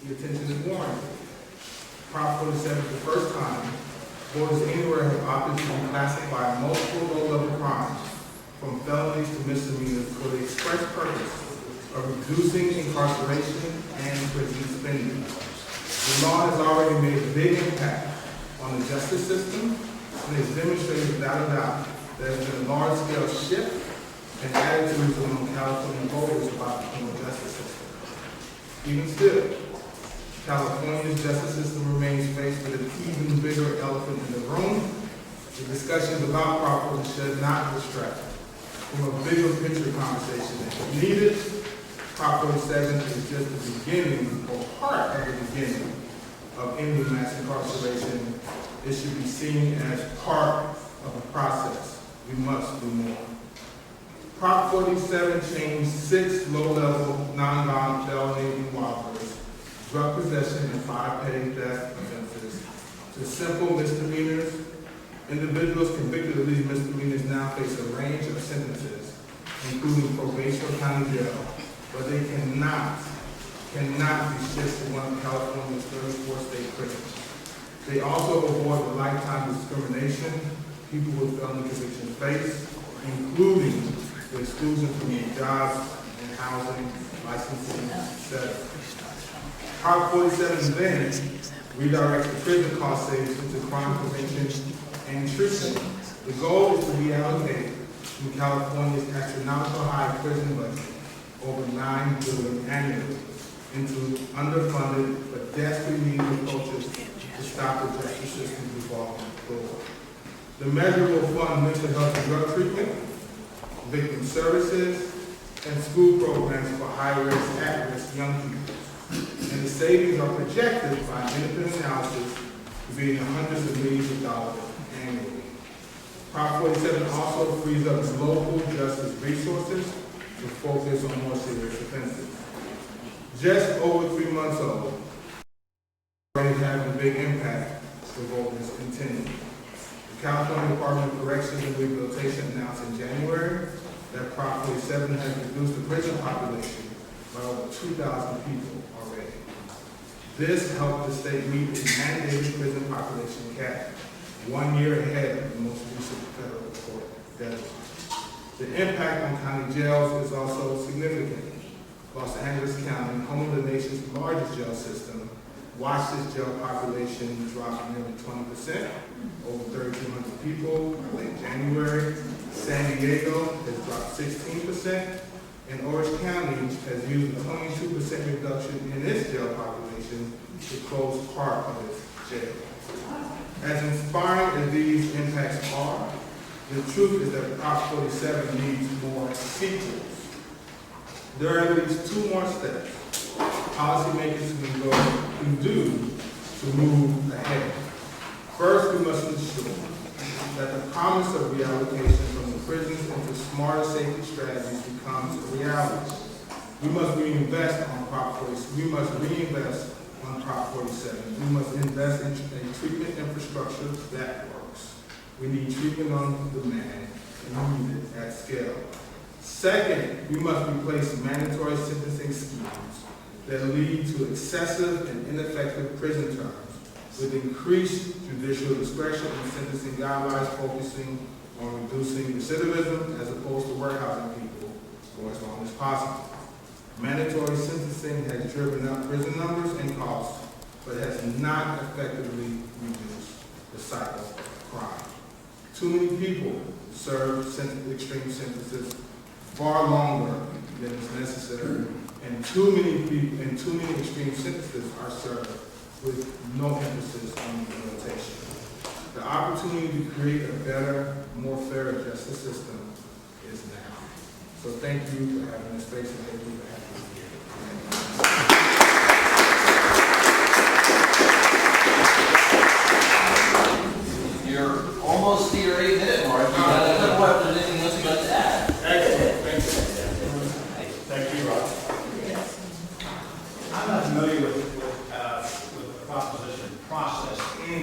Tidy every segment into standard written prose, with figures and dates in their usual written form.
The attention is warranted. Prop 47 for the first time, voters anywhere have opted to reclassify multiple low-level crimes from felonies to misdemeanors for the express purpose of reducing incarceration and prison spending. The law has already made a big impact on the justice system and has demonstrated without a doubt there has been a large-scale shift in attitudes among California voters about the criminal justice system. Even still, California's justice system remains faced with an even bigger elephant in the room. The discussions about Prop 40 should not distract from a bigger picture conversation that is needed. Prop 47 is just the beginning, or part of the beginning, of ending mass incarceration. It should be seen as part of the process. We must do more. Prop 47 changed 6 low-level, non-violent felony robberies, drug possession, and 5 petty theft offenses to simple misdemeanors. Individuals convicted of these misdemeanors now face a range of sentences, including probation or county jail, but they cannot be shipped to one of California's 34 state prisons. They also avoid the lifetime discrimination people with felony convictions face, including the exclusion from jobs and housing, licensing, etc. Prop 47 then redirects the prison cost savings into crime prevention and treatment. The goal is to reallocate from California's astronomical high prison budget, over $9 billion annually, into underfunded but desperately needed approaches to stop the justice system from falling forward. The measure will fund mental health and drug treatment, victim services, and school programs for high-risk, at-risk young people. And the savings are projected by an independent analysis to be in the hundreds of millions of dollars annually. Prop 47 also frees up local justice resources to focus on more serious offenses. Just over 3 months old, already having a big impact for voters intended. The California Department of Corrections and Rehabilitation announced in January that Prop 47 has reduced the prison population by over 2,000 people already. This helped the state meet its mandated prison population cap 1 year ahead of the most recent federal court deadline. The impact on county jails is also significant. Los Angeles County, home of the nation's largest jail system, watched its jail population drop nearly 20%, over 3,200 people in late January. San Diego has dropped 16%, and Orange County has used a 22% reduction in its jail population to close part of its jail. As inspiring as these impacts are, the truth is that Prop 47 needs more features. There are at least 2 more steps policymakers can do to move ahead. First, we must ensure that the promise of reallocation from the prisons into smarter safety strategies becomes a reality. We must reinvest on Prop 47. We must reinvest on Prop 47. We must invest in a treatment infrastructure that works. We need treatment on demand and need it at scale. Second, we must replace mandatory sentencing schemes that lead to excessive and ineffective prison terms with increased judicial discretion and sentencing guidelines focusing on reducing recidivism as opposed to warehousing people for as long as possible. Mandatory sentencing has driven up prison numbers and costs, but has not effectively reduced the cycle of crime. Too many people serve extreme sentences far longer than is necessary, and too many extreme sentences are served with no emphasis on rehabilitation. The opportunity to create a better, more fair justice system is now. So thank you for having this space, and thank you for having me here. You're almost to your 8-minute mark. I don't know if there's anything else you'd like to add. Excellent. Thank you. Thank you, Rob. I'm not familiar with the proposition process. Other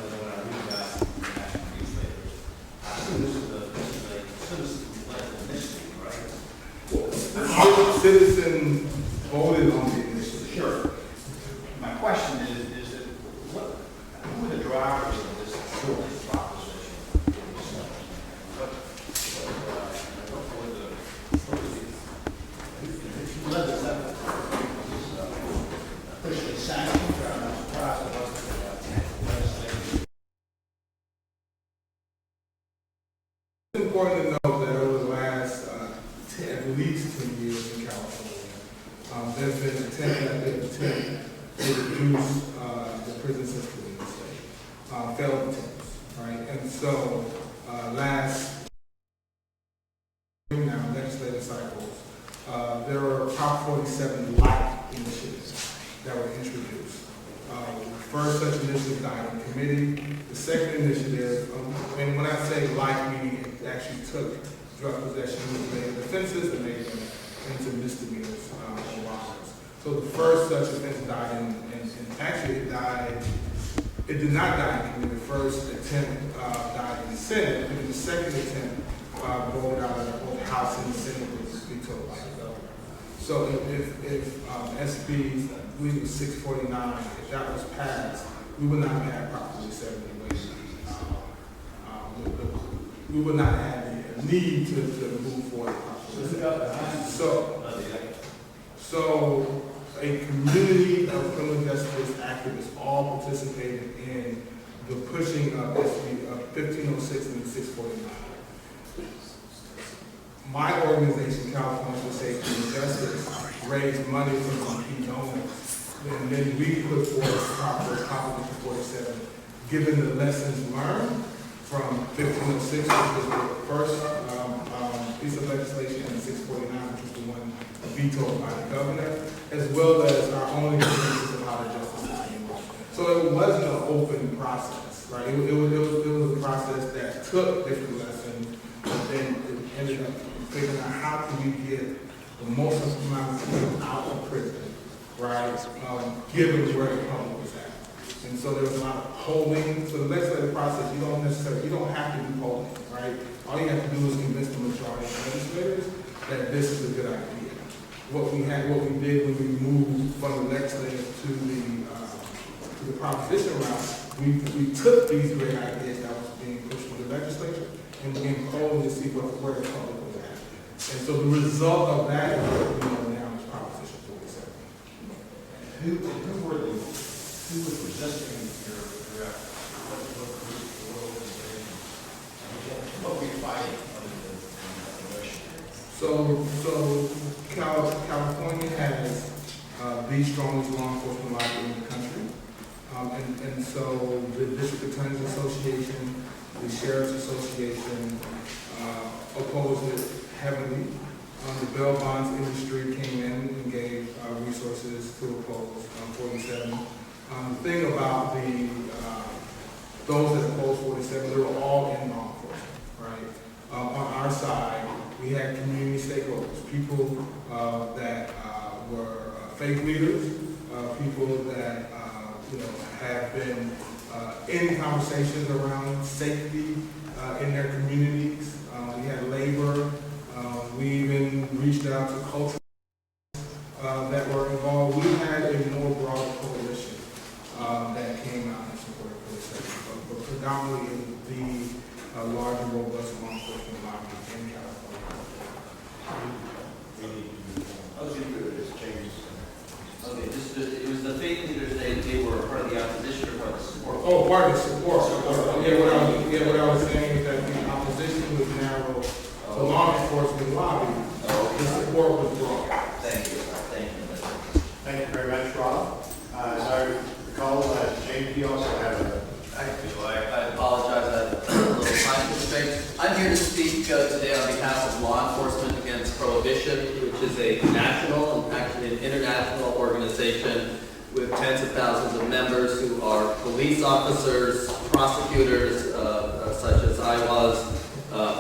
than what I read about in national newspapers. I assume this is a citizen complaint initiative, right? Citizen voted on the initiative. Sure. important to note that over the last at least 10 years in California, there's been attempt to reduce the prison system in the state. Failed attempts, right? And so last legislative cycles, there were Prop 47 like initiatives that were introduced. First such initiative died in committee. The second initiative, and when I say like, meaning it actually took drug possession and made offenses and made them into misdemeanors or robberies. So the first such offense died and actually it did not die in committee. The first attempt died in the Senate, and the second attempt voted out of both the House and the Senate was vetoed by the governor. So if SB, I believe it was 649, if that was passed, we would not have Prop 47 we would not have the need to move forward. So a community of criminal justice activists all participated in the pushing of SB 1506 and 649. My organization, California for Safety and Justice, raised money from key donors, and then we put forth Proposition 47, given the lessons learned from 1506, which was the first piece of legislation, and 649, which was the one vetoed by the governor, as well as our own experiences of how the justice system works. So it wasn't an open process, right? It was a process that took different lessons, but then it ended up figuring out how can we get the most amount of people out of prison, right? Given where the public was at. And so there was a lot of polling. So the legislative process, you don't have to do polling, right? All you have to do is convince the majority of legislators that this is a good idea. What we did when we moved from the legislative to the proposition route, we took these great ideas that was being pushed from the legislature and began polling to see where the public was at. And so the result of that is what we know now is Proposition 47. Who was resisting your effort? What were you fighting other than the election? So California has the strongest law enforcement lobby in the country. And so the District Attorneys Association, the Sheriff's Association opposed it heavily. The bail bonds industry came in and gave resources to oppose 47. The thing about those that opposed 47, they were all in law enforcement, right? On our side, we had community stakeholders, people that were faith leaders, people that have been in conversations around safety in their communities. We had labor. We even reached out to culture that were involved. We had a more broad coalition that came out and supported 47, but predominantly the large and robust law enforcement lobby in California. Okay, it was the faith leaders, they were part of the opposition or part of the support? Oh, part of the support. What I was saying is that the opposition was narrow, the law enforcement lobby, the support was broad. Thank you. Thank you very much, Raha. As I recall, JP also had a... I apologize, I had a little time constraint. I'm here to speak today on behalf of Law Enforcement Against Prohibition, which is a national and actually an international organization with tens of thousands of members who are police officers, prosecutors, such as I was,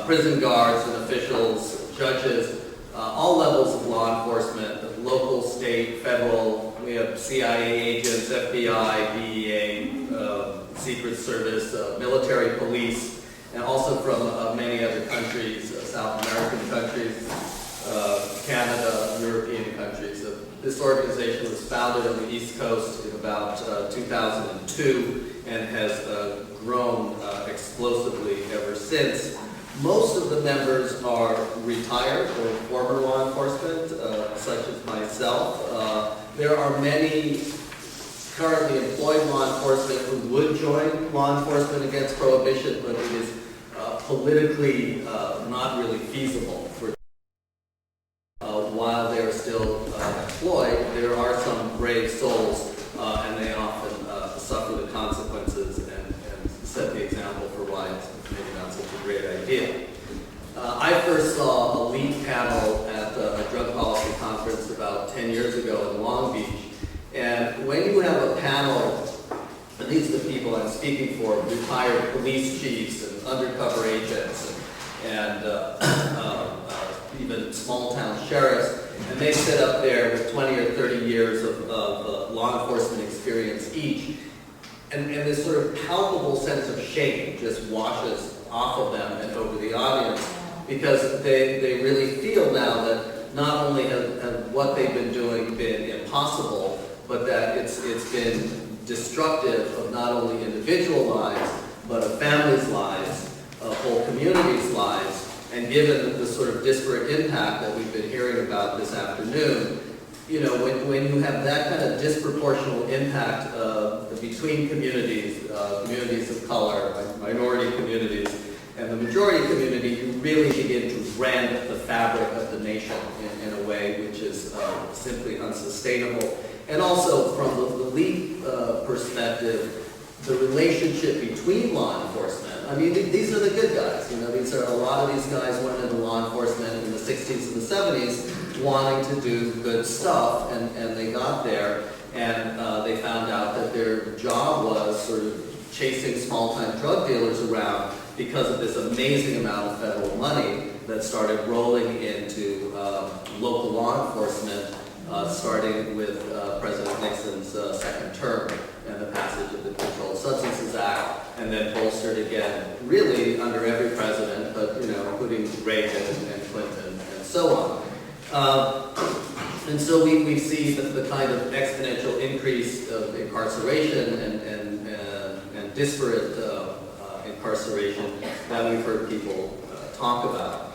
prison guards and officials, judges, all levels of law enforcement, local, state, federal. We have CIA agents, FBI, DEA, Secret Service, military police, and also from many other countries, South American countries, Canada, European countries. This organization was founded on the East Coast in about 2002 and has grown explosively ever since. Most of the members are retired or former law enforcement, such as myself. There are many currently employed law enforcement who would join Law Enforcement Against Prohibition, but it is politically not really feasible for while they're still employed. There are some brave souls, and they often suffer the consequences and set the example for why it's maybe not such a great idea. I first saw a LEAP panel at a drug policy conference about 10 years ago in Long Beach. And when you have a panel, and these are the people I'm speaking for, retired police chiefs and undercover agents and even small-town sheriffs, and they sit up there with 20 or 30 years of law enforcement experience each, and this sort of palpable sense of shame just washes off of them and over the audience, because they really feel now that not only have what they've been doing been impossible, but that it's been destructive of not only individual lives, but of families' lives, of whole communities' lives. And given the sort of disparate impact that we've been hearing about this afternoon, you know, when you have that kind of disproportional impact between communities, communities of color, minority communities, and the majority community, you really begin to rend the fabric of the nation in a way which is simply unsustainable. And also from the LEAP perspective, the relationship between law enforcement. I mean, these are the good guys. You know, these are a lot of these guys went into law enforcement in the 60s and the 70s wanting to do good stuff, and they got there, and they found out that their job was sort of chasing small-time drug dealers around because of this amazing amount of federal money that started rolling into local law enforcement, starting with President Nixon's second term and the passage of the Controlled Substances Act, and then bolstered again, really under every president, but you know, including Reagan and Clinton and so on. And so we see the kind of exponential increase of incarceration and disparate incarceration that we've heard people talk about.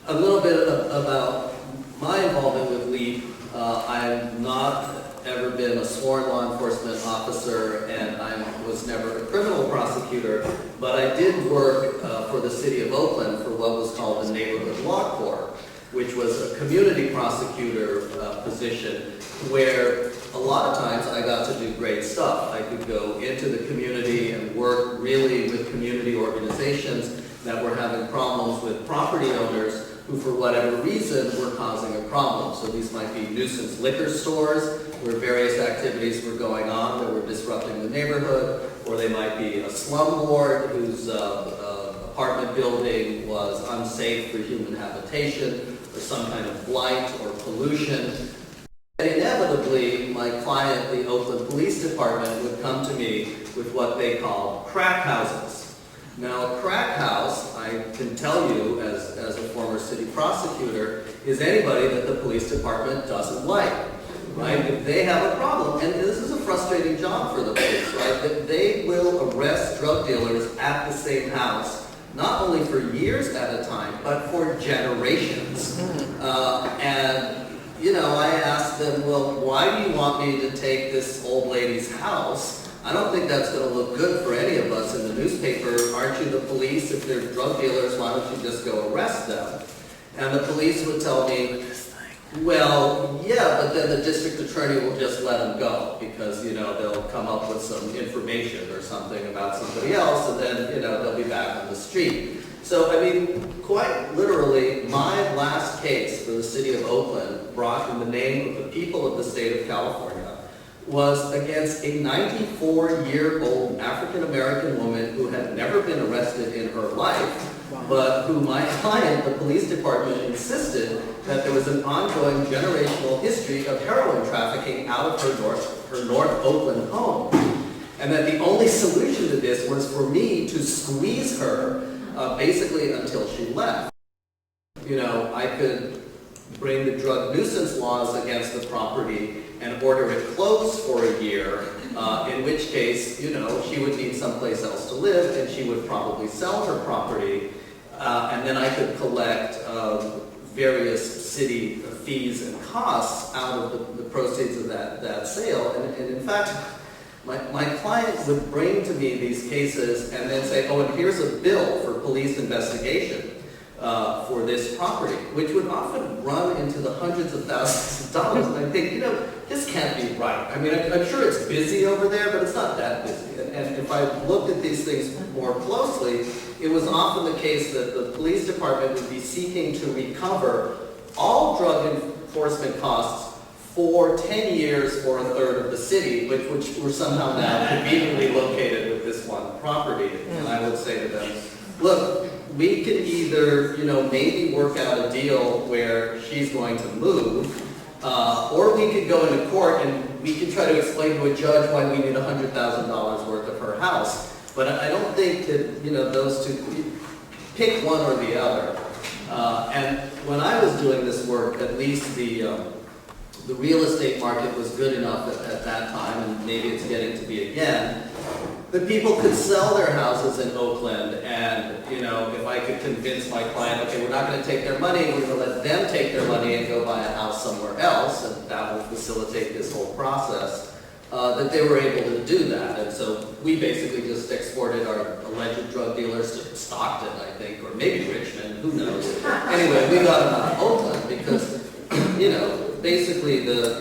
A little bit about my involvement with LEAP. I've not ever been a sworn law enforcement officer, and I was never a criminal prosecutor, but I did work for the city of Oakland for what was called the Neighborhood Law Corps, which was a community prosecutor position where a lot of times I got to do great stuff. I could go into the community and work really with community organizations that were having problems with property owners who, for whatever reason, were causing a problem. So these might be nuisance liquor stores where various activities were going on that were disrupting the neighborhood, or they might be a slum lord whose apartment building was unsafe for human habitation, or some kind of blight or pollution. And inevitably, my client, the Oakland Police Department, would come to me with what they call crack houses. Now, a crack house, I can tell you as a former city prosecutor, is anybody that the police department doesn't like, right? If they have a problem, and this is a frustrating job for the police, right? That they will arrest drug dealers at the same house, not only for years at a time, but for generations. And, you know, I asked them, well, why do you want me to take this old lady's house? I don't think that's going to look good for any of us in the newspaper. Aren't you the police? If they're drug dealers, why don't you just go arrest them? And the police would tell me, well, yeah, but then the district attorney will just let them go because, you know, they'll come up with some information or something about somebody else, and then, you know, they'll be back on the street. So, I mean, quite literally, my last case for the city of Oakland, brought in the name of the people of the state of California, was against a 94-year-old African-American woman who had never been arrested in her life, but who my client, the police department, insisted that there was an ongoing generational history of heroin trafficking out of her North Oakland home. And that the only solution to this was for me to squeeze her basically until she left. You know, I could bring the drug nuisance laws against the property and order it closed for a year, in which case, you know, she would need someplace else to live and she would probably sell her property, and then I could collect various city fees and costs out of the proceeds of that sale. And in fact, My client would bring to me these cases and then say, oh, and here's a bill for police investigation for this property, which would often run into the hundreds of thousands of dollars. And I think, this can't be right. I mean, I'm sure it's busy over there, but it's not that busy. And if I looked at these things more closely, it was often the case that the police department would be seeking to recover all drug enforcement costs for 10 years for a third of the city, which were somehow now conveniently located with this one property. And I would say to them, look, we can either, maybe work out a deal where she's going to move, or we could go into court and we could try to explain to a judge why we need $100,000 worth of her house. But I don't think that, those two, pick one or the other. And when I was doing this work, at least the real estate market was good enough at that time, and maybe it's getting to be again, that people could sell their houses in Oakland, and if I could convince my client, okay, we're not going to take their money, we're going to let them take their money and go buy a house somewhere else, and that will facilitate this whole process, that they were able to do that. And so we basically just exported our alleged drug dealers to Stockton, I think, or maybe Richmond, who knows. Anyway, we got them out of Oakland because, basically the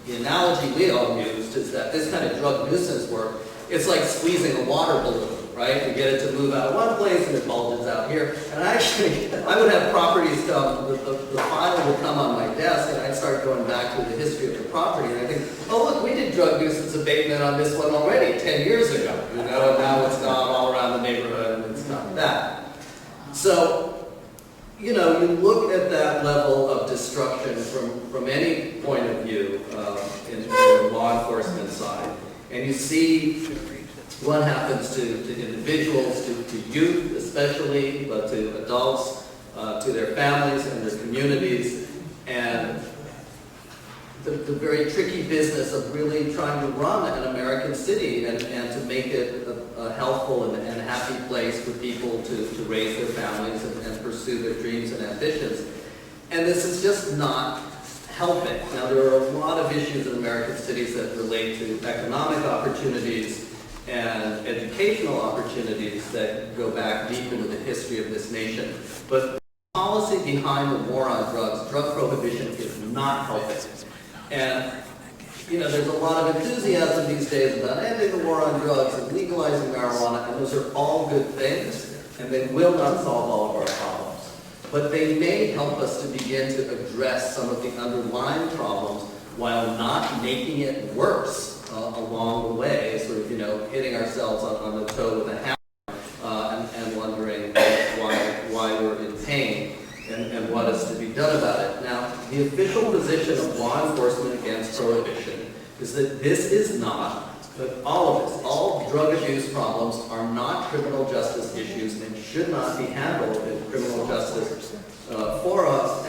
analogy we all used is that this kind of drug nuisance work, it's like squeezing a water balloon, right? You get it to move out of one place and it bulges out here. And I would have properties come, the file would come on my desk and I'd start going back to the history of the property and I think, oh look, we did drug nuisance abatement on this one already 10 years ago, and now it's gone all around the neighborhood and it's not that. So, you look at that level of destruction from any point of view in the law enforcement side, and you see what happens to individuals, to youth especially, but to adults, to their families and their communities, and the very tricky business of really trying to run an American city and to make it a healthful and happy place for people to raise their families and pursue their dreams and ambitions. And this is just not helping. Now, there are a lot of issues in American cities that relate to economic opportunities and educational opportunities that go back deep into the history of this nation. But the policy behind the war on drugs, drug prohibition, is not helping. And, there's a lot of enthusiasm these days about ending the war on drugs and legalizing marijuana, and those are all good things, and they will not solve all of our problems. But they may help us to begin to address some of the underlying problems while not making it worse along the way, sort of, hitting ourselves on the toe with a hammer and wondering why we're in pain. And what is to be done about it. Now, the official position of law enforcement against prohibition is that this is not, that all drug abuse problems are not criminal justice issues and should not be handled in criminal justice for us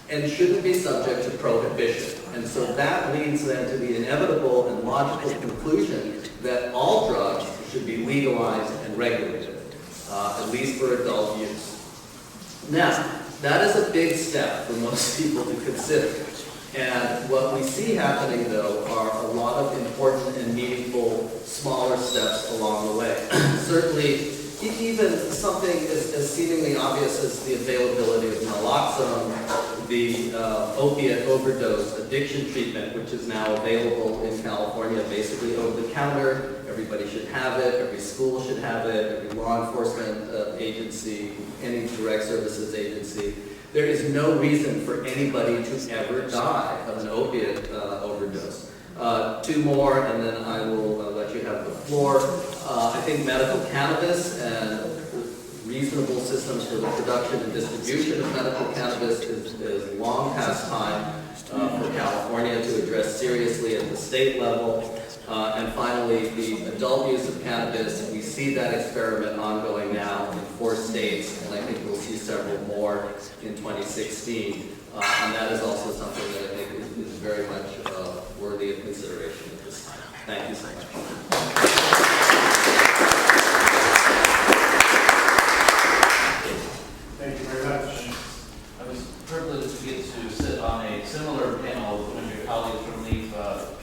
and shouldn't be subject to prohibition. And so that leads then to the inevitable and logical conclusion that all drugs should be legalized and regulated, at least for adult use. Now, that is a big step for most people to consider. And what we see happening, though, are a lot of important and meaningful smaller steps along the way. Certainly, even something as seemingly obvious as the availability of naloxone, the opiate overdose addiction treatment, which is now available in California, basically over the counter. Everybody should have it, every school should have it, every law enforcement agency, any direct services agency. There is no reason for anybody to ever die of an opiate overdose. Two more, and then I will let you have the floor. I think medical cannabis and reasonable systems for the production and distribution of medical cannabis is long past time for California to address seriously at the state level. And finally, the adult use of cannabis, we see that experiment ongoing now in 4 states, and I think we'll see several more in 2016. And that is also something that I think is very much worthy of consideration at this time. Thank you so much. Thank you very much. I was privileged to get to sit on a similar panel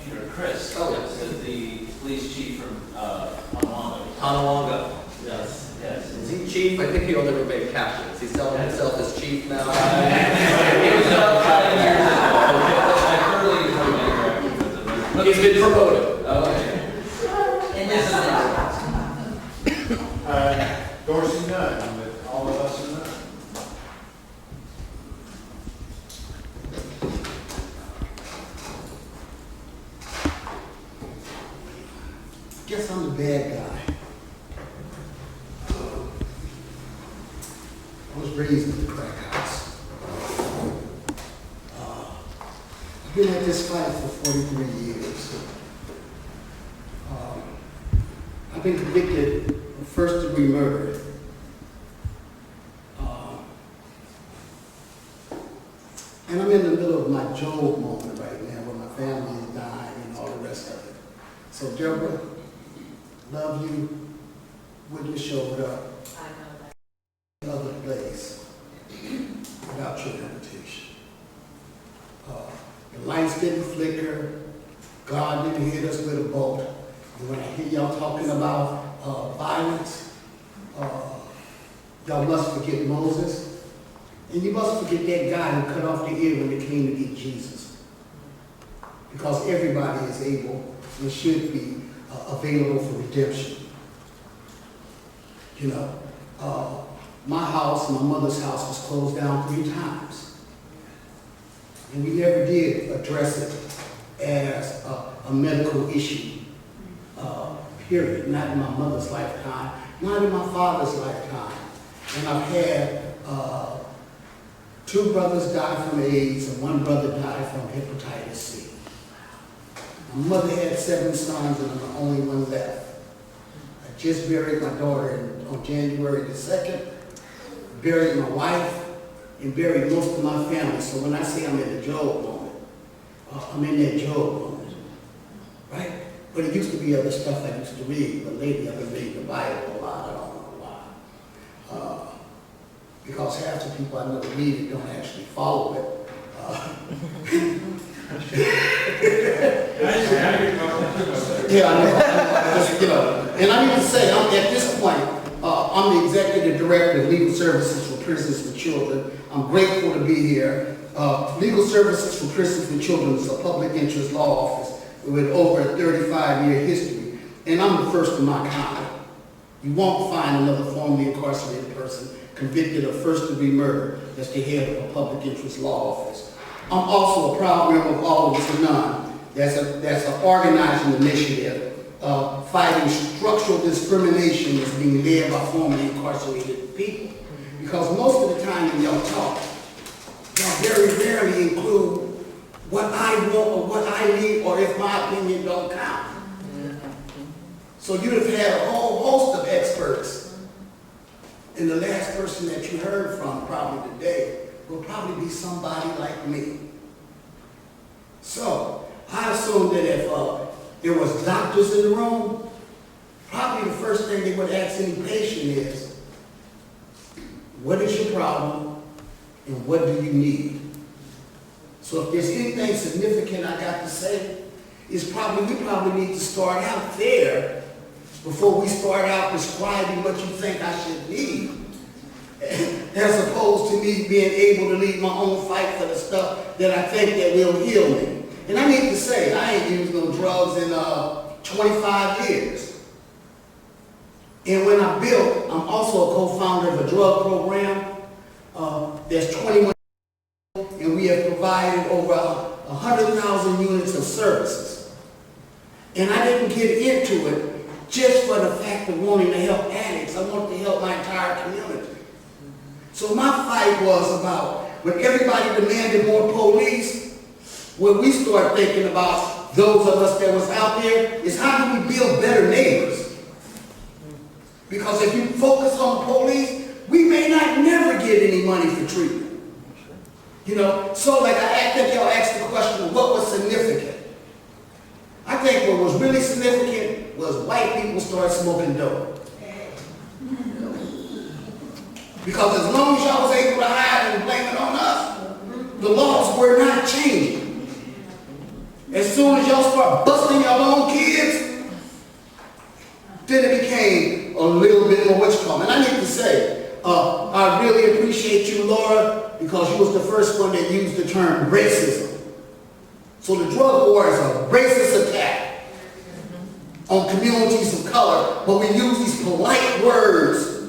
Peter Chris. Oh, yes. Is the police chief from Alameda. Tonawanda. Yes. Yes. Is he chief? I think he'll never make captions. He's selling himself as chief now. He was about 5 years ago. I thoroughly enjoyed He's been promoted. Oh, okay. Dorsey, Nunn, with all of us in Nunn. Guess I'm the bad guy. I was raised in the crack house. I've been at this fight for 43 years. I've been convicted of first-degree murder. And I'm in the middle of my Job moment right now, where my family is dying and all the rest of it. So, Deborah, love you. Wouldn't have showed up other place without your invitation. The lights didn't flicker. God didn't hit us with a bolt. And when I hear y'all talking about violence, y'all must forget Moses. And you must forget that guy who cut off the ear when they came to get Jesus. Because everybody is able and should be available for redemption. You know, my house, my mother's house, was closed down 3 times. And we never did address it as a medical issue, period. Not in my mother's lifetime, not in my father's lifetime. And I've had 2 brothers die from AIDS and 1 brother died from hepatitis C. My mother had 7 sons and I'm the only one left. I just buried my daughter on January the 2nd, buried my wife, and buried most of my family. So when I say I'm in the Job moment, I'm in that Job moment, right? But it used to be other stuff I used to read, but lately I've been reading the Bible a lot. I don't know why. Because half the people I know read it don't actually follow it. Yeah, I know. You know, and I need to say, at this point, I'm the executive director of Legal Services for Prisoners and Children. I'm grateful to be here. Legal Services for Prisoners and Children is a public interest law office with over a 35-year history, and I'm the first of my kind. You won't find another formerly incarcerated person convicted of first-degree murder that's the head of a public interest law office. I'm also a proud member of All of Us Nunn. That's an organizing initiative fighting structural discrimination that's being led by formerly incarcerated people. Because most of the time when y'all talk, y'all very rarely include what I want or what I need, or if my opinion don't count. So you'd have had a whole host of experts, and the last person that you heard from probably today will probably be somebody like me. So I assume that if there was doctors in the room, probably the first thing they would ask any patient is, what is your problem and what do you need? So if there's anything significant I got to say, we probably need to start out there before we start out prescribing what you think I should need. As opposed to me being able to lead my own fight for the stuff that I think that will heal me. And I need to say, I ain't used no drugs in 25 years. And when I built, I'm also a co-founder of a drug program that's 21, and we have provided over 100,000 units of services. And I didn't get into it just for the fact of wanting to help addicts. I wanted to help my entire community. So my fight was about, when everybody demanded more police, what we start thinking about, those of us that was out there, is how do we build better neighbors? Because if you focus on the police, we may not never get any money for treatment. You know, so like I think y'all asked the question of what was significant. I think what was really significant was white people started smoking dope. Because as long as y'all was able to hide and blame it on us, the laws were not changing. As soon as y'all start busting your own kids, then it became a little bit more witchcraft. And I need to say, I really appreciate you, Laura, because you was the first one that used the term racism. So the drug war is a racist attack on communities of color, but we use these polite words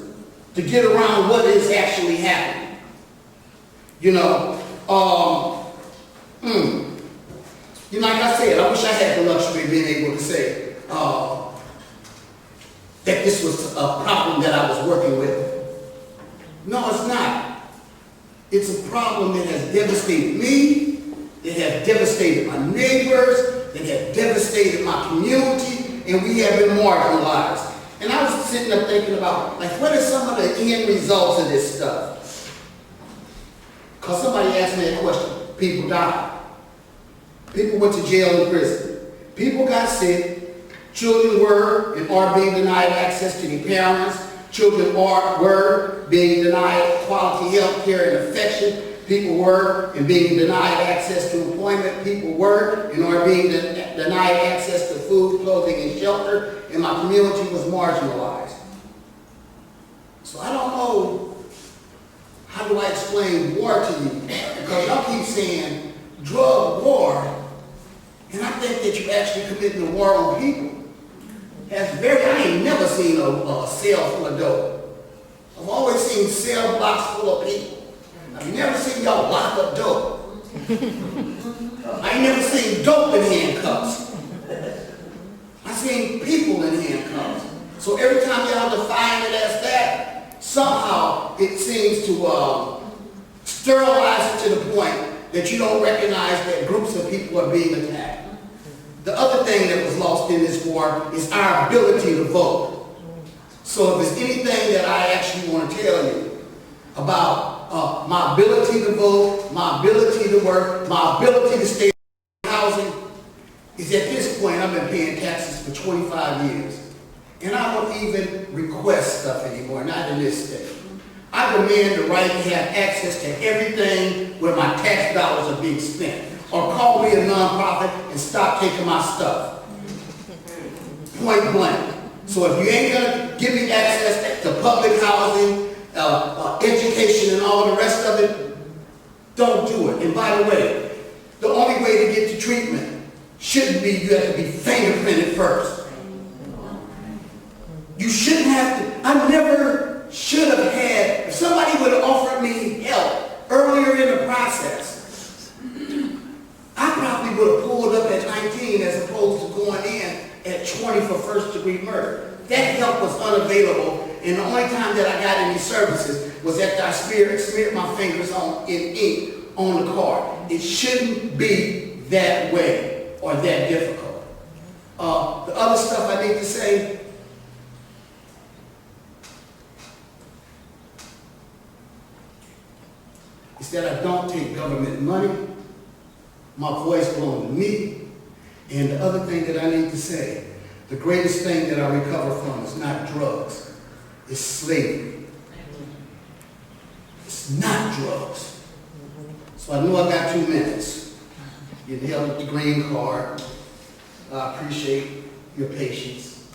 to get around what is actually happening. You know, like I said, I wish I had the luxury of being able to say that this was a problem that I was working with. No, it's not. It's a problem that has devastated me, that has devastated my neighbors, that has devastated my community, and we have been marginalized. And I was sitting there thinking about, like, what are some of the end results of this stuff? Because somebody asked me that question. People died. People went to jail and prison. People got sick. Children were and are being denied access to their parents. Children were being denied quality health care and affection. People were and being denied access to employment. People were and are being denied access to food, clothing, and shelter. And my community was marginalized. So I don't know, how do I explain war to you? Because y'all keep saying drug war, and I think that you're actually committing a war on people. I ain't never seen a cell full of dope. I've always seen cell blocks full of people. I've never seen y'all lock up dope. I ain't never seen dope in handcuffs. I've seen people in handcuffs. So every time y'all define it as that, somehow it seems to sterilize it to the point that you don't recognize that groups of people are being attacked. The other thing that was lost in this war is our ability to vote. So if there's anything that I actually want to tell you about my ability to vote, my ability to work, my ability to stay in housing, is at this point I've been paying taxes for 25 years. And I don't even request stuff anymore, not in this state. I demand the right to have access to everything where my tax dollars are being spent. Or call me a nonprofit and stop taking my stuff. Point blank. So if you ain't gonna give me access to public housing, education and all the rest of it, don't do it. And by the way, the only way to get to treatment shouldn't be you have to be fingerprinted first. You shouldn't have to. I never should have had, if somebody would have offered me help earlier in the process, I probably would have pulled up at 19 as opposed to going in at 20 for first-degree murder. That help was unavailable, and the only time that I got any services was after I smeared my fingers in ink on the card. It shouldn't be that way or that difficult. The other stuff I need to say, is that I don't take government money. My voice belongs to me. And the other thing that I need to say, the greatest thing that I recover from is not drugs, it's slavery. It's not drugs. So I know I got 2 minutes. You held up the green card. I appreciate your patience.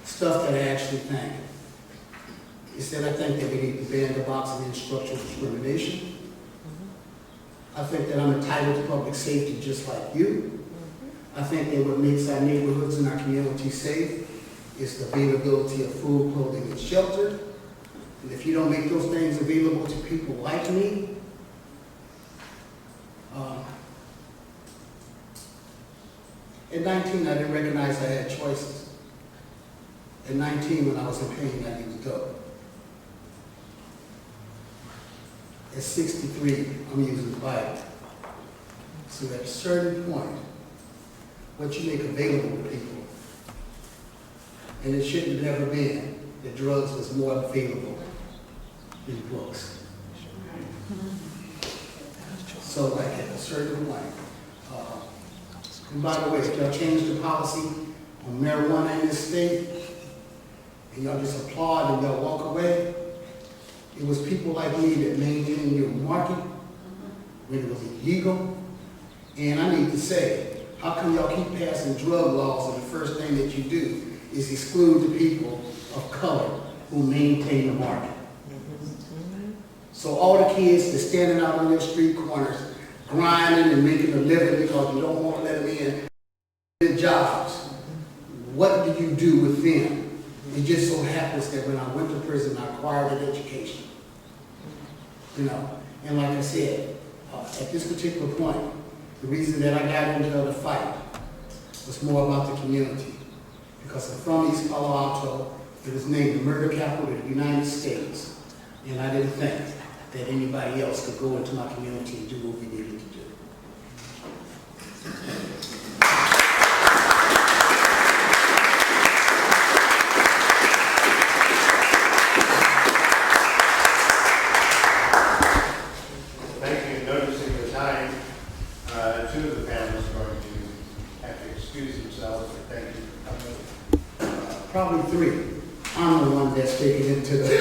Stuff that I actually think is that I think that we need to ban the box of structural discrimination. I think that I'm entitled to public safety just like you. I think that what makes our neighborhoods and our community safe is the availability of food, clothing, and shelter. And if you don't make those things available to people like me, at 19, I didn't recognize I had choices. At 19, when I was in pain, I used dope. At 63, I'm using the Bible. So at a certain point, what you make available to people, and it shouldn't have ever been that drugs was more available than books. So like at a certain point, and by the way, if y'all change the policy on marijuana in this state, and y'all just applaud and y'all walk away, it was people like me that maintained your market when it was illegal, And I need to say, how come y'all keep passing drug laws and the first thing that you do is exclude the people of color who maintain the market? So all the kids that's standing out on their street corners, grinding and making a living because you don't want to let them in their jobs, what do you do with them? It just so happens that when I went to prison, I acquired an education. You know, and like I said, at this particular point, the reason that I got into the fight was more about the community. Because I'm from East Palo Alto, it was named the murder capital of the United States, and I didn't think that anybody else could go into my community and do what we needed to do. Thank you. Noticing the time, two of the panelists are going to have to excuse themselves, but thank you for coming. Probably three. I'm the one that's taken into the, to the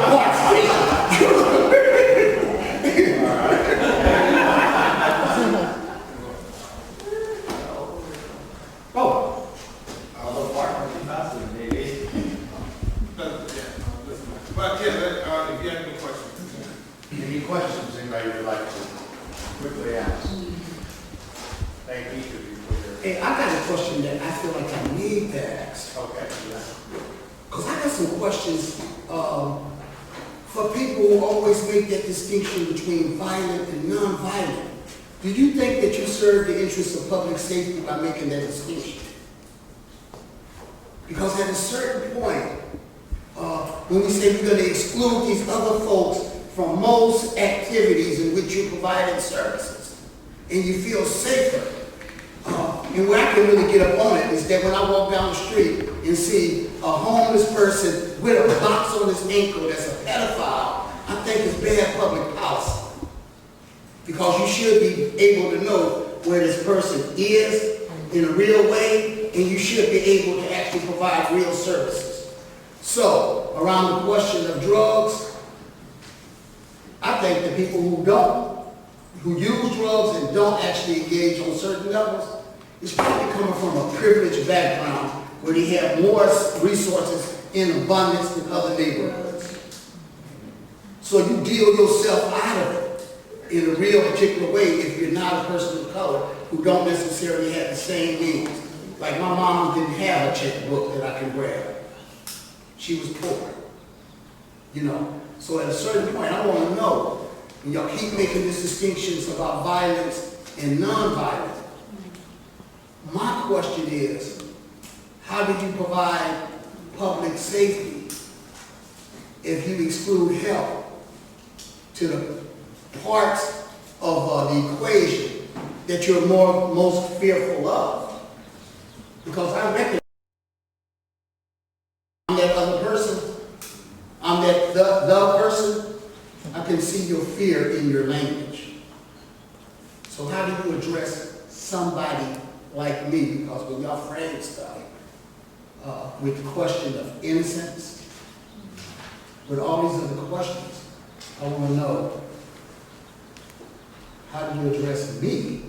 park station. Oh, Although part would be faster, maybe. But yeah, if you have any questions. Any questions anybody would like to quickly ask? Thank each of you for your... hey, I got a question that I feel like I need to ask. Okay. Because I got some questions for people who always make that distinction between violent and non-violent. Do you think that you serve the interests of public safety by making that distinction? Because at a certain point, when we say we're going to exclude these other folks from most activities in which you're providing services, and you feel safer, and where I can really get up on it is that when I walk down the street and see a homeless person with a box on his ankle that's a pedophile, I think it's bad public policy. Because you should be able to know where this person is in a real way, and you should be able to actually provide real services. So, around the question of drugs, I think the people who use drugs and don't actually engage on certain levels, it's probably coming from a privileged background where they have more resources in abundance than other neighborhoods. So you deal yourself out of it in a real particular way if you're not a person of color who don't necessarily have the same needs. Like my mom didn't have a checkbook that I can grab. She was poor, you know. So at a certain point, I want to know, and y'all keep making these distinctions about violence and non-violence. My question is, how do you provide public safety if you exclude help to the parts of the equation that you're most fearful of? Because I reckon I'm that other person, I'm that the person, I can see your fear in your language. So how do you address somebody like me? Because when y'all frame stuff with the question of innocence, with all these other questions, I want to know, how do you address me?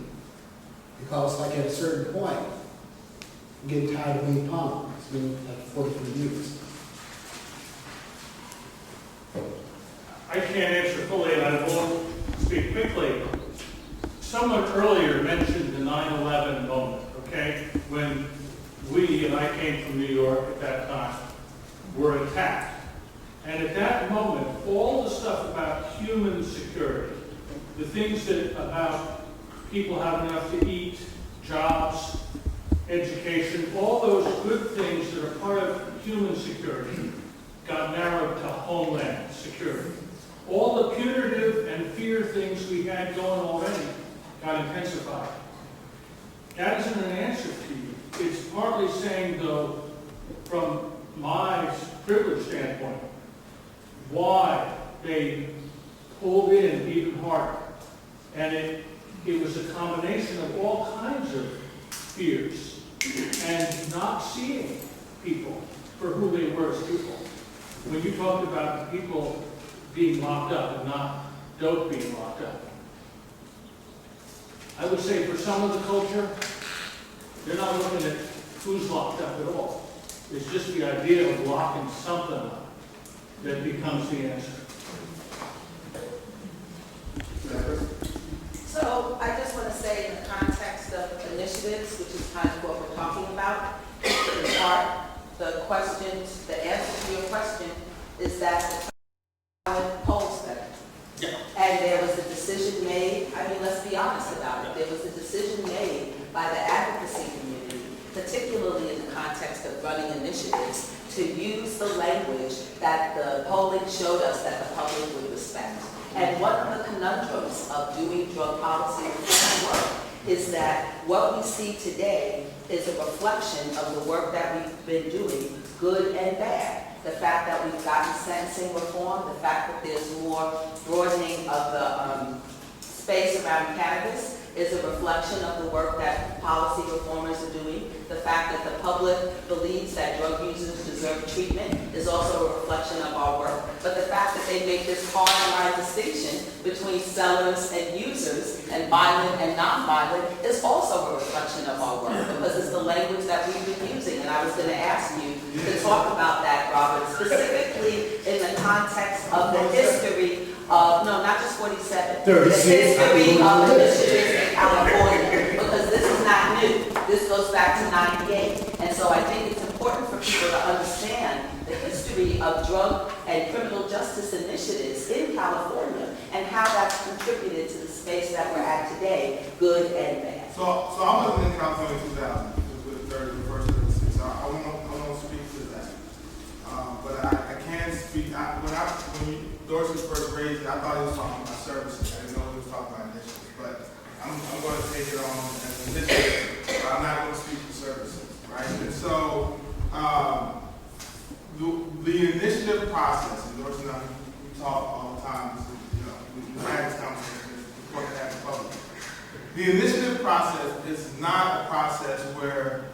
Because like at a certain point, I'm getting tired of being pummeled. It's been like 43 years. I can't answer fully, and I will speak quickly. Someone earlier mentioned the 9/11 moment, okay? When we, and I came from New York at that time, were attacked. And at that moment, all the stuff about human security, the things that about people having enough to eat, jobs, education, all those good things that are part of human security got narrowed to homeland security. All the punitive and fear things we had going already got intensified. That isn't an answer to you. It's partly saying, though, from my privileged standpoint, why they pulled in even harder. And it was a combination of all kinds of fears and not seeing people for who they were as people. When you talked about people being locked up and not dope being locked up, I would say for some of the culture, they're not looking at who's locked up at all. It's just the idea of locking something up that becomes the answer. So I just want to say in the context of initiatives, which is kind of what we're talking about, in part, the answer to your question is that the poll study. Yeah. And there was a decision made, I mean, let's be honest about it, there was a decision made by the advocacy community, particularly in the context of running initiatives, to use the language that the polling showed us that the public would respect. And one of the conundrums of doing drug policy reform work is that what we see today is a reflection of the work that we've been doing, good and bad. The fact that we've gotten sentencing reform, the fact that there's more broadening of the space around cannabis is a reflection of the work that policy reformers are doing. The fact that the public believes that drug users deserve treatment is also a reflection of our work. But the fact that they make this hard line distinction between sellers and users and violent and non-violent is also a reflection of our work, because it's the language that we've been using. And I was going to ask you to talk about that, Robert, specifically in the context of the history of, no, not just 47, the history of initiatives in California, because this is not new. This goes back to 98. And so I think it's important for people to understand the history of drug and criminal justice initiatives in California and how that's contributed to the space that we're at today, good and bad. So I wasn't in California in 2000, with the first 36. So I won't speak to that. But I can speak. When Dorsey was first raised it, I thought he was talking about services. I didn't know he was talking about initiatives. But I'm going to take it on as an initiative, but I'm not going to speak to services, right? And so the initiative process, and Dorsey and I, we talk all the time. We had this conversation. It's important to have the public. The initiative process is not a process where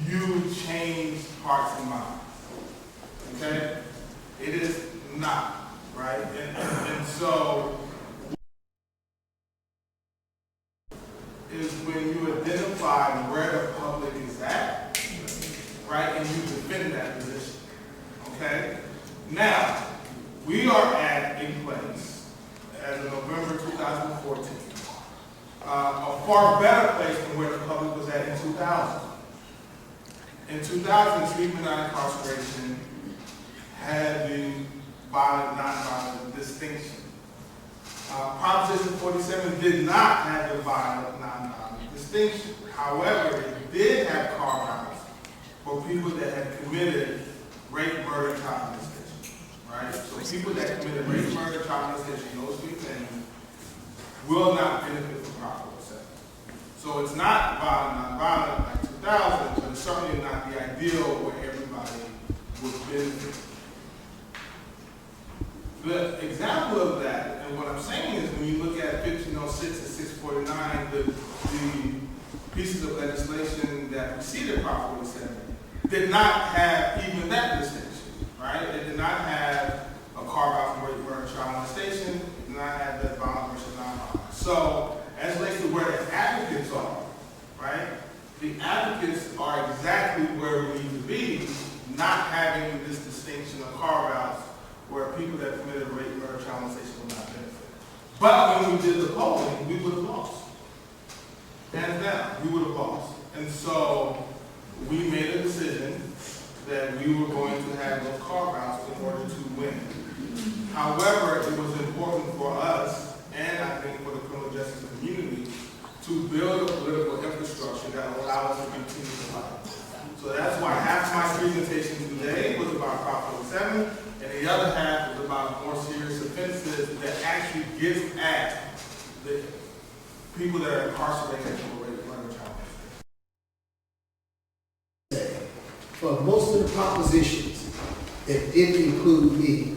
you change hearts and minds. Okay? It is not, right? And so is when you identify where the public is at, right? And you defend that position. Okay? Now, we are at a place as of November 2014, a far better place than where the public was at in 2000. In 2000, treatment and incarceration had the violent, non-violent distinction. Proposition 47 did not have the violent, non-violent distinction. However, it did have carve-outs for people that had committed rape, murder, child molestation. Right? So people that committed rape, murder, child molestation, those three things, will not benefit from Prop 47. So it's not violent, non-violent like 2000, but it's certainly not the ideal where everybody would benefit. The example of that, and what I'm saying is when you look at 1506 and 649, the pieces of legislation that preceded Prop 47 did not have even that distinction, right? It did not have a carve-out from rape, murder, child molestation. It did not have that violent versus non-violent. So, as relates to where the advocates are, right? The advocates are exactly where we need to be, not having this distinction of carve-outs where people that committed rape, murder, child molestation will not benefit. But when we did the polling, we would have lost. Hands down, we would have lost. And so we made a decision that we were going to have those carve-outs in order to win. However, it was important for us, and I think for the criminal justice community, to build a political infrastructure that will allow us to continue to fight. So that's why half my presentation today was about Prop 47, and the other half was about more serious offenses that actually gets at the people that are incarcerated for rape, murder, child molestation. For most of the propositions that didn't include me,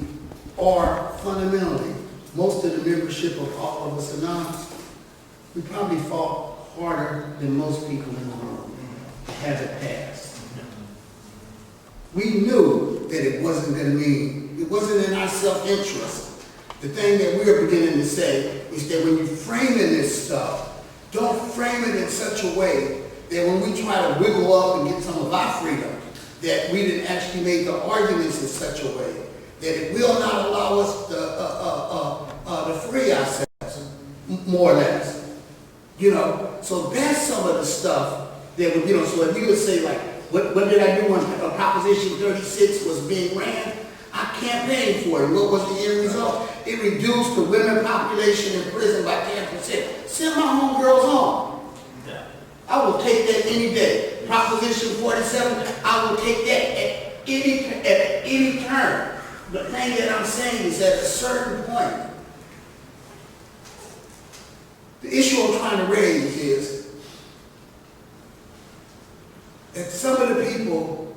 or fundamentally, most of the membership of all of us anonymous, we probably fought harder than most people in the room to have it passed. We knew that it wasn't going to mean, it wasn't in our self-interest. The thing that we are beginning to say is that when you're framing this stuff don't frame it in such a way that when we try to wiggle up and get some of our freedom, that we didn't actually make the arguments in such a way that it will not allow us to free ourselves, more or less. You know, so that's some of the stuff that would, you know, so if you would say like, what did I do when Proposition 36 was being ran? I campaigned for it. What was the end result? It reduced the women population in prison by 10%. Send my homegirls home. Yeah. I will take that any day. Proposition 47, I will take that at any turn. The thing that I'm saying is at a certain point, the issue I'm trying to raise is that some of the people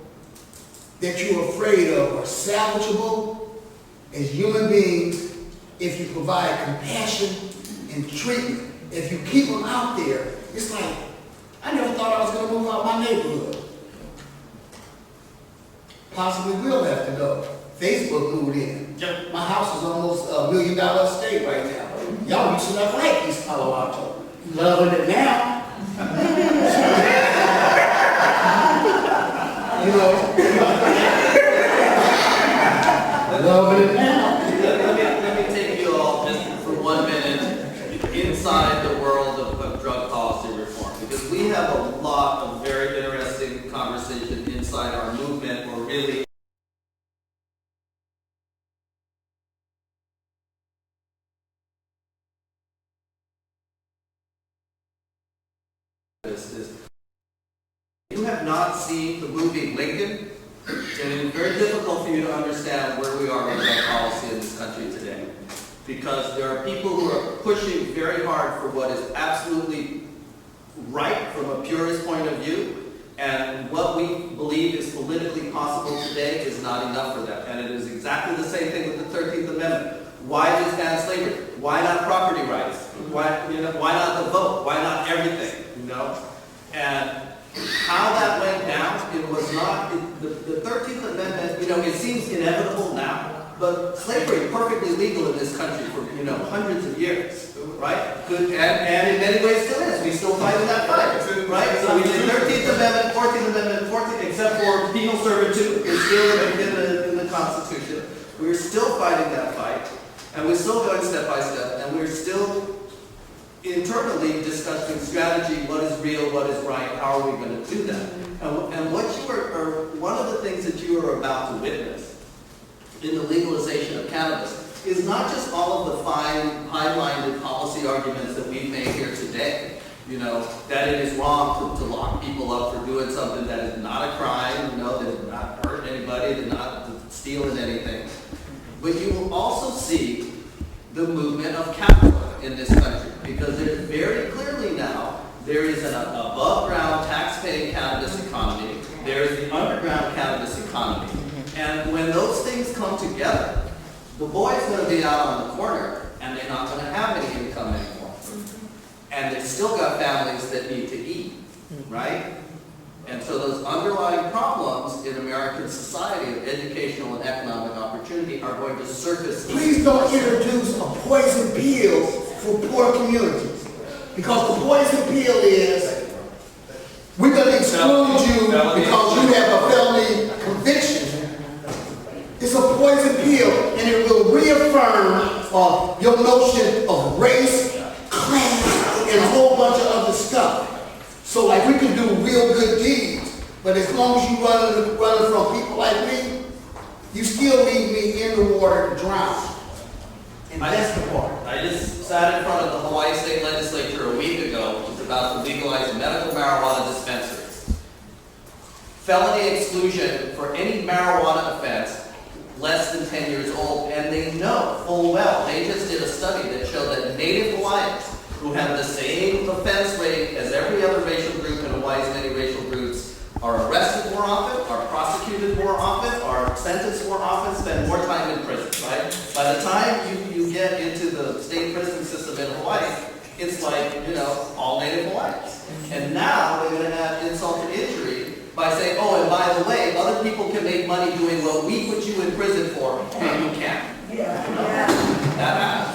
that you're afraid of are salvageable as human beings if you provide compassion and treatment. If you keep them out there, it's like, I never thought I was going to move out my neighborhood. Possibly will have to go. Facebook moved in. Yep. My house is almost $1 million estate right now. Y'all used to not like East Palo Alto. Loving it now. You know. Loving it now. Let me take you all just for 1 minute inside the world of drug policy reform, because we have a lot of very interesting conversation inside our movement. We're really you have not seen the movie Lincoln, and it's very difficult for you to understand where we are with drug policy in this country today. Because there are people who are pushing very hard for what is absolutely right from a purist point of view, and what we believe is politically possible today is not enough for them. And it is exactly the same thing with the 13th Amendment. Why just ban slavery? Why not property rights? Why not the vote? Why not everything? You know? And how that went down, it was not, the 13th Amendment, you know, it seems inevitable now, but slavery is perfectly legal in this country for, you know, hundreds of years, right? Good, and in many ways still is. We still fight in that fight, right? So we did 13th Amendment, 14th Amendment, 14th, except for penal servitude, is still in the Constitution. We're still fighting that fight, and we're still going step by step, and we're still internally discussing strategy, what is real, what is right, how are we going to do that? And what you are one of the things that you are about to witness in the legalization of cannabis is not just all of the fine, high-minded policy arguments that we've made here today. You know, that it is wrong to lock people up for doing something that is not a crime, you know, that did not hurt anybody, did not steal anything. But you will also see the movement of capital in this country, because there's very clearly now, there is an above-ground tax-paying cannabis economy, there is the underground cannabis economy, and when those things come together, the boy's going to be out on the corner, and they're not going to have any income anymore. And they've still got families that need to eat, right? And so those underlying problems in American society of educational and economic opportunity are going to surface. Please don't introduce a poison pill for poor communities. Because the poison pill is, we're going to exclude you because you have a felony conviction. It's a poison pill, and it will reaffirm your notion of race, class, and a whole bunch of other stuff. So like we can do real good deeds, but as long as you running from people like me, you still leave me in the water to drown. And that's the part. I just sat in front of the Hawaii State Legislature a week ago, which was about to legalize medical marijuana dispensaries. Felony exclusion for any marijuana offense less than 10 years old, and they know full well, they just did a study that showed that Native Hawaiians, who have the same offense rate as every other racial group in Hawaii's many racial groups, are arrested more often, are prosecuted more often, are sentenced more often, spend more time in prison, right? By the time you get into the state prison system in Hawaii, it's like, you know, all Native Hawaiians. And now they're going to have insult to injury by saying, oh, and by the way, other people can make money doing what we put you in prison for, and you can't. Yeah. That happens.